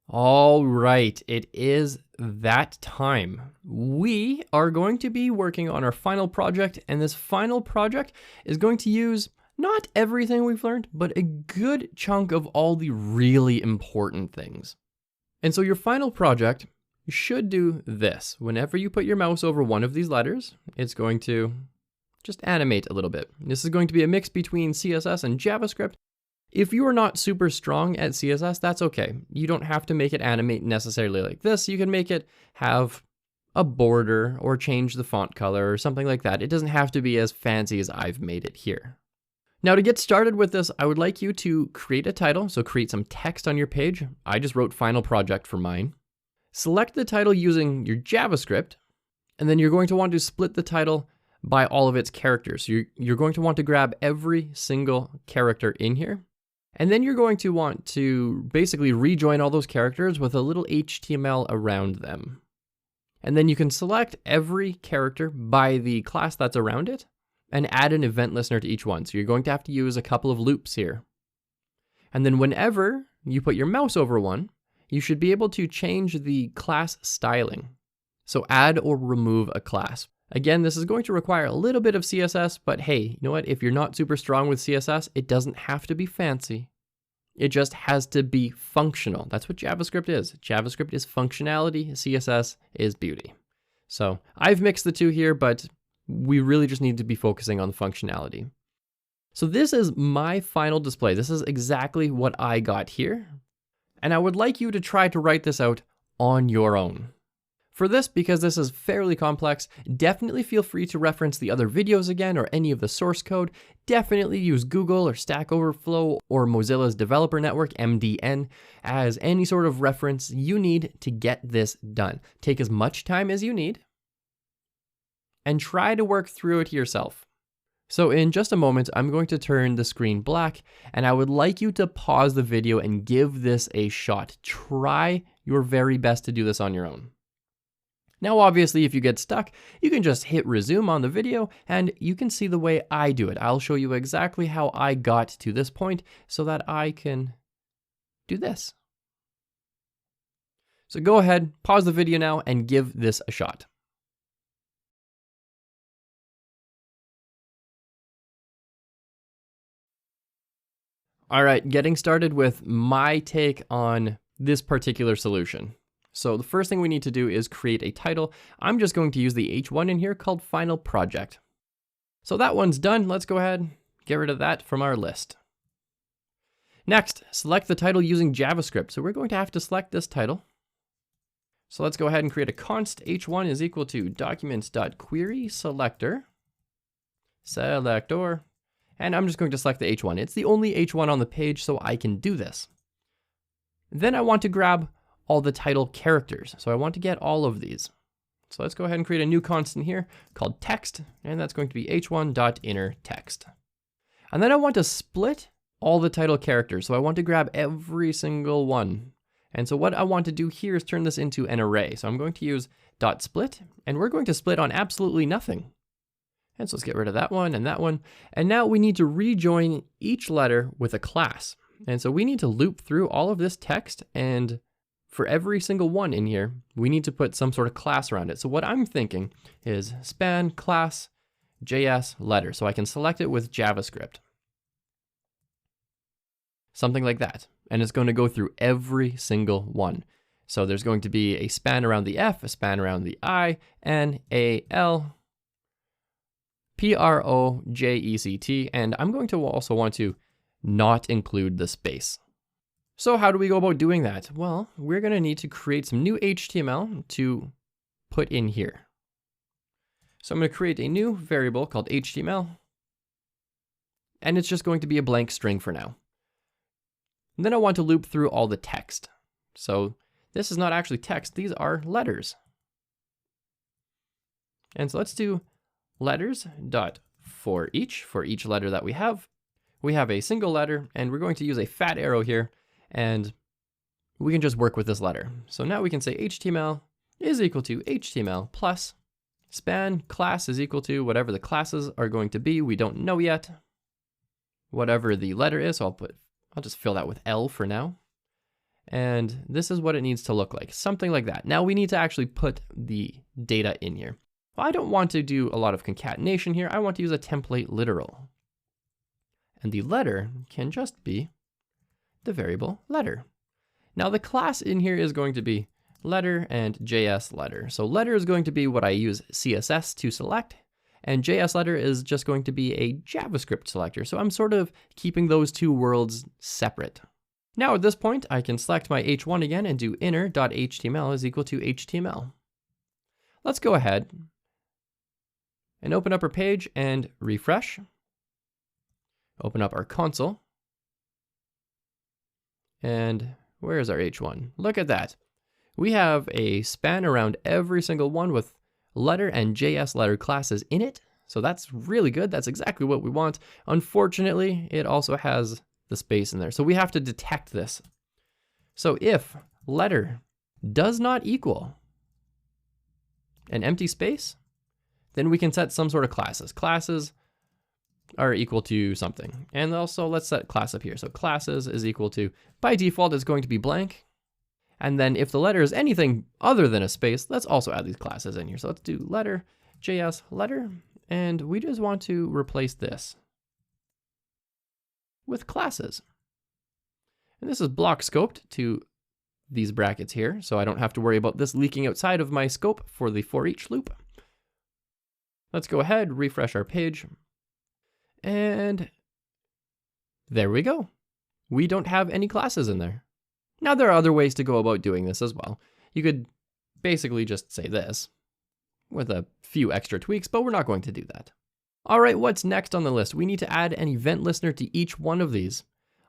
All right, it is that time. We are going to be working on our final project, and this final project is going to use not everything we've learned, but a good chunk of all the really important things. And so your final project should do this. Whenever you put your mouse over one of these letters, it's going to just animate a little bit. This is going to be a mix between CSS and JavaScript. If you are not super strong at CSS, that's okay. You don't have to make it animate necessarily like this. You can make it have a border or change the font color or something like that. It doesn't have to be as fancy as I've made it here. Now to get started with this, I would like you to create a title. So create some text on your page. I just wrote final project for mine. Select the title using your JavaScript, and then you're going to want to split the title by all of its characters. So you're going to want to grab every single character in here. And then you're going to want to basically rejoin all those characters with a little HTML around them. And then you can select every character by the class that's around it and add an event listener to each one. So you're going to have to use a couple of loops here. And then whenever you put your mouse over one, you should be able to change the class styling. So add or remove a class. Again, this is going to require a little bit of CSS, but hey, you know what? If you're not super strong with CSS, it doesn't have to be fancy. It just has to be functional. That's what JavaScript is. JavaScript is functionality, CSS is beauty. So I've mixed the two here, but we really just need to be focusing on the functionality. So this is my final display. This is exactly what I got here. And I would like you to try to write this out on your own. For this, because this is fairly complex, definitely feel free to reference the other videos again or any of the source code. Definitely use Google or Stack Overflow or Mozilla's Developer Network, MDN, as any sort of reference you need to get this done. Take as much time as you need and try to work through it yourself. So in just a moment, I'm going to turn the screen black, and I would like you to pause the video and give this a shot. Try your very best to do this on your own. Now, obviously, if you get stuck, you can just hit resume on the video and you can see the way I do it. I'll show you exactly how I got to this point so that I can do this. So go ahead, pause the video now and give this a shot. All right, getting started with my take on this particular solution. So the first thing we need to do is create a title. I'm just going to use the H1 in here called Final Project. So that one's done. Let's go ahead, get rid of that from our list. Next, select the title using JavaScript. So we're going to have to select this title. So let's go ahead and create a const H1 is equal to documents.query selector, and I'm just going to select the H1. It's the only H1 on the page, so I can do this. Then I want to grab all the title characters. So I want to get all of these. So let's go ahead and create a new constant here called text, and that's going to be h1.innerText. And then I want to split all the title characters. So I want to grab every single one. And so what I want to do here is turn this into an array. So I'm going to use .split, and we're going to split on absolutely nothing. And so let's get rid of that one and that one. And now we need to rejoin each letter with a class. And so we need to loop through all of this text, and for every single one in here, we need to put some sort of class around it. So what I'm thinking is span class JS letter. So I can select it with JavaScript. Something like that. And it's going to go through every single one. So there's going to be a span around the F, a span around the I, N, A, L, Project, and I'm going to also want to not include the space. So how do we go about doing that? Well, we're going to need to create some new HTML to put in here. So I'm going to create a new variable called HTML, and it's just going to be a blank string for now. And then I want to loop through all the text. So this is not actually text, these are letters. And so let's do letters.for each letter that we have. We have a single letter, and we're going to use a fat arrow here, and we can just work with this letter. So now we can say HTML is equal to HTML plus span class is equal to whatever the classes are going to be. We don't know yet. Whatever the letter is, so I'll just fill that with L for now. And this is what it needs to look like, something like that. Now we need to actually put the data in here. Well, I don't want to do a lot of concatenation here. I want to use a template literal. And the letter can just be the variable letter. Now the class in here is going to be letter and JS letter. So letter is going to be what I use CSS to select, and JS letter is just going to be a JavaScript selector. So I'm sort of keeping those two worlds separate. Now at this point, I can select my H1 again and do inner.html is equal to HTML. Let's go ahead and open up our page and refresh. Open up our console. And where's our H1? Look at that. We have a span around every single one with letter and JS letter classes in it. So that's really good. That's exactly what we want. Unfortunately, it also has the space in there. So we have to detect this. So if letter does not equal an empty space, then we can set some sort of classes. Classes are equal to something. And also let's set class up here. So classes is equal to, by default, it's going to be blank. And then if the letter is anything other than a space, let's also add these classes in here. So let's do letter, JS letter, and we just want to replace this with classes. And this is block scoped to these brackets here, so I don't have to worry about this leaking outside of my scope for the for each loop. Let's go ahead, refresh our page, and there we go. We don't have any classes in there. Now there are other ways to go about doing this as well. You could basically just say this with a few extra tweaks, but we're not going to do that. All right, what's next on the list? We need to add an event listener to each one of these.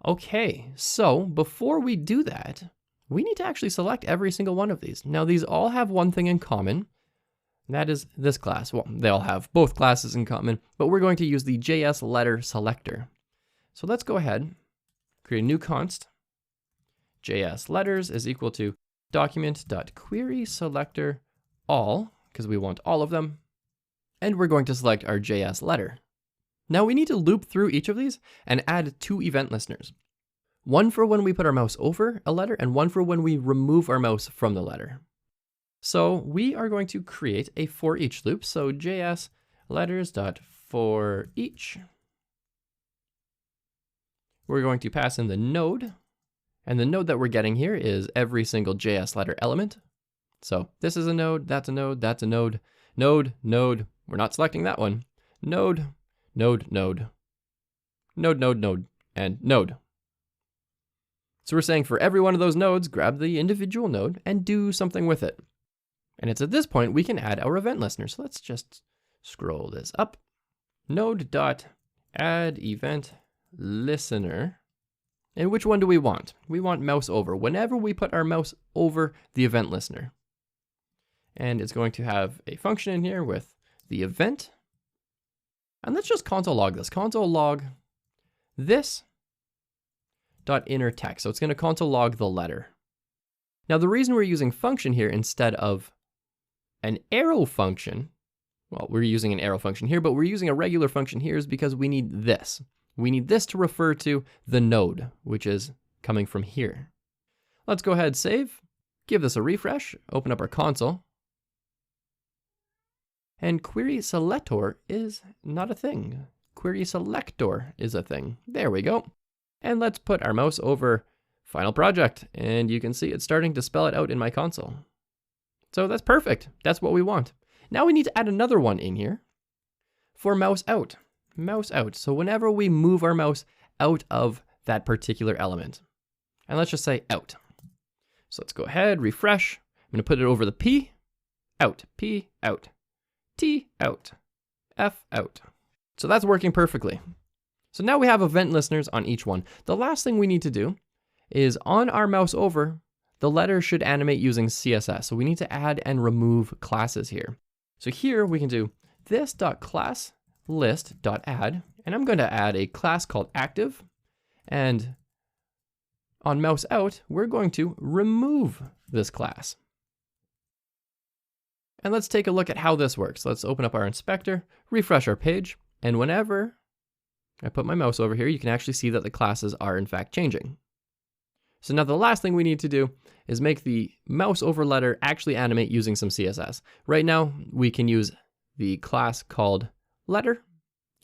Okay, so before we do that, we need to actually select every single one of these. Now these all have one thing in common, and that is this class. Well, they all have both classes in common, but we're going to use the JS letter selector. So let's go ahead, create a new const. JS letters is equal to document.querySelector all, because we want all of them. And we're going to select our JS letter. Now we need to loop through each of these and add two event listeners. One for when we put our mouse over a letter and one for when we remove our mouse from the letter. So we are going to create a for each loop. So JS letters.forEach. We're going to pass in the node, and the node that we're getting here is every single JS letter element. So this is a node, that's a node, that's a node, node, node. We're not selecting that one. Node, node, node, node, node, node, and node. So we're saying for every one of those nodes, grab the individual node and do something with it. And it's at this point we can add our event listener. So let's just scroll this up. Node.add event listener. And which one do we want? We want mouse over. Whenever we put our mouse over the event listener. And it's going to have a function in here with the event. And let's just console log this. Console log this dot inner text. So it's going to console log the letter. Now the reason we're using function here instead of an arrow function, well, we're using an arrow function here, but we're using a regular function here is because we need this. We need this to refer to the node, which is coming from here. Let's go ahead, save, give this a refresh, open up our console. And query selector is not a thing. Query selector is a thing. There we go. And let's put our mouse over final project. And you can see it's starting to spell it out in my console. So that's perfect. That's what we want. Now we need to add another one in here for mouse out. Mouse out. So whenever we move our mouse out of that particular element. And let's just say out. So let's go ahead, refresh. I'm going to put it over the P, out, P, out. T out, F out. So that's working perfectly. So now we have event listeners on each one. The last thing we need to do is on our mouse over, the letter should animate using CSS. So we need to add and remove classes here. So here we can do this.classList.add, and I'm going to add a class called active. And on mouse out, we're going to remove this class. And let's take a look at how this works. Let's open up our inspector, refresh our page, and whenever I put my mouse over here, you can actually see that the classes are in fact changing. So now the last thing we need to do is make the mouse over letter actually animate using some CSS. Right now, we can use the class called letter.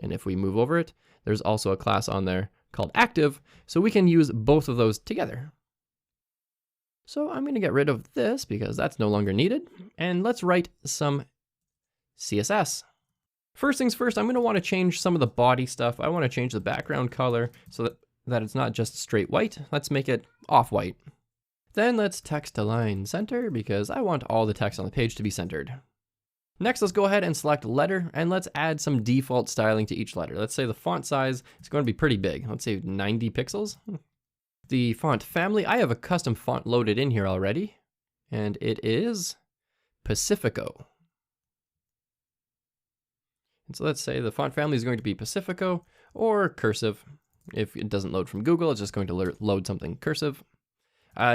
And if we move over it, there's also a class on there called active. So we can use both of those together. So I'm going to get rid of this because that's no longer needed. And let's write some CSS. First things first, I'm going to want to change some of the body stuff. I want to change the background color so that it's not just straight white. Let's make it off-white. Then let's text align center because I want all the text on the page to be centered. Next, let's go ahead and select letter and let's add some default styling to each letter. Let's say the font size is going to be pretty big. Let's say 90 pixels. The font family, I have a custom font loaded in here already, and it is Pacifico. And so let's say the font family is going to be Pacifico or cursive. If it doesn't load from Google, it's just going to load something cursive.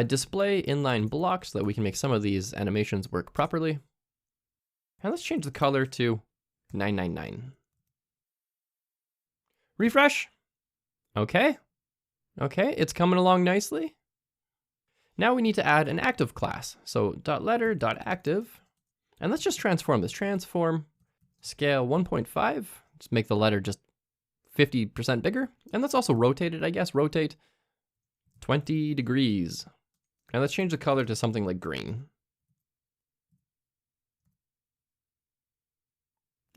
Display inline blocks so that we can make some of these animations work properly. And let's change the color to 999. Refresh. Okay. Okay, it's coming along nicely. Now we need to add an active class. So .letter.active, and let's just transform this. Transform scale 1.5. Just make the letter just 50% bigger. And let's also rotate it, I guess. Rotate 20 degrees. And let's change the color to something like green.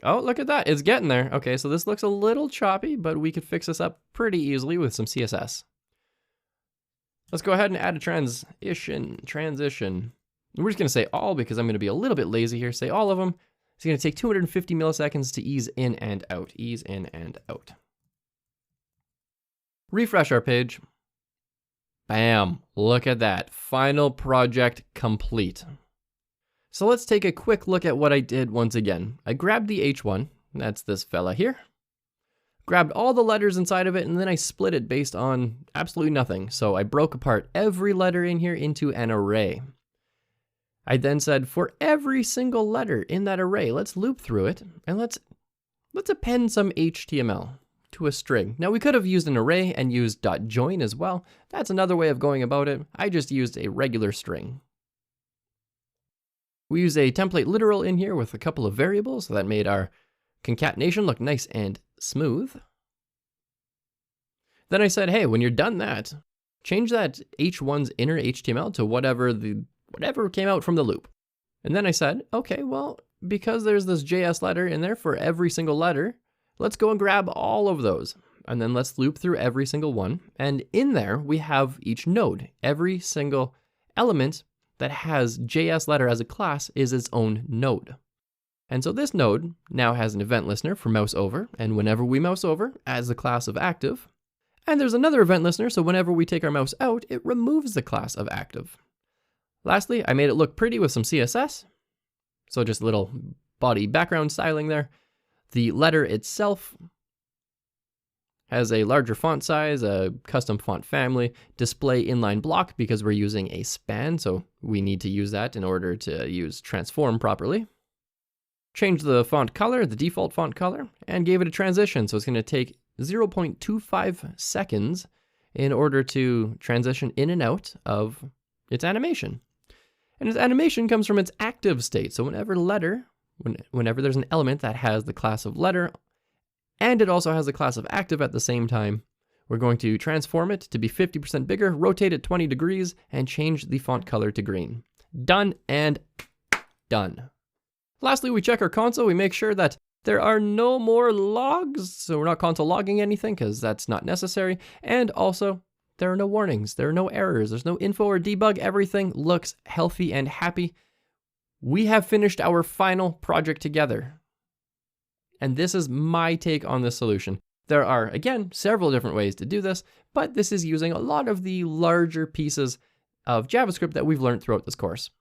Oh, look at that. It's getting there. Okay, so this looks a little choppy, but we could fix this up pretty easily with some CSS. Let's go ahead and add a transition. We're just going to say all because I'm going to be a little bit lazy here. Say all of them. It's going to take 250 milliseconds to ease in and out. Ease in and out. Refresh our page. Bam. Look at that. Final project complete. So let's take a quick look at what I did once again. I grabbed the H1, that's this fella here, grabbed all the letters inside of it, and then I split it based on absolutely nothing. So I broke apart every letter in here into an array. I then said for every single letter in that array, let's loop through it, and let's append some HTML to a string. Now we could have used an array and used .join as well. That's another way of going about it. I just used a regular string. We use a template literal in here with a couple of variables, so that made our concatenation look nice and smooth. Then I said, hey, when you're done that, change that H1's inner HTML to whatever came out from the loop. And then I said, okay, well, because there's this JS letter in there for every single letter, let's go and grab all of those. And then let's loop through every single one. And in there, we have each node. Every single element that has JS letter as a class is its own node. And so this node now has an event listener for mouse over, and whenever we mouse over, adds the class of active. And there's another event listener, so whenever we take our mouse out, it removes the class of active. Lastly, I made it look pretty with some CSS. So just a little body background styling there. The letter itself has a larger font size, a custom font family, display inline block because we're using a span, so we need to use that in order to use transform properly. Change the font color, the default font color, and gave it a transition, so it's going to take 0.25 seconds in order to transition in and out of its animation. And its animation comes from its active state, so whenever there's an element that has the class of letter, and it also has the class of active at the same time, we're going to transform it to be 50% bigger, rotate it 20 degrees, and change the font color to green. Done and done. Lastly, we check our console. We make sure that there are no more logs, so we're not console logging anything because that's not necessary. And also, there are no warnings, there are no errors, there's no info or debug. Everything looks healthy and happy. We have finished our final project together. And this is my take on this solution. There are, again, several different ways to do this, but this is using a lot of the larger pieces of JavaScript that we've learned throughout this course.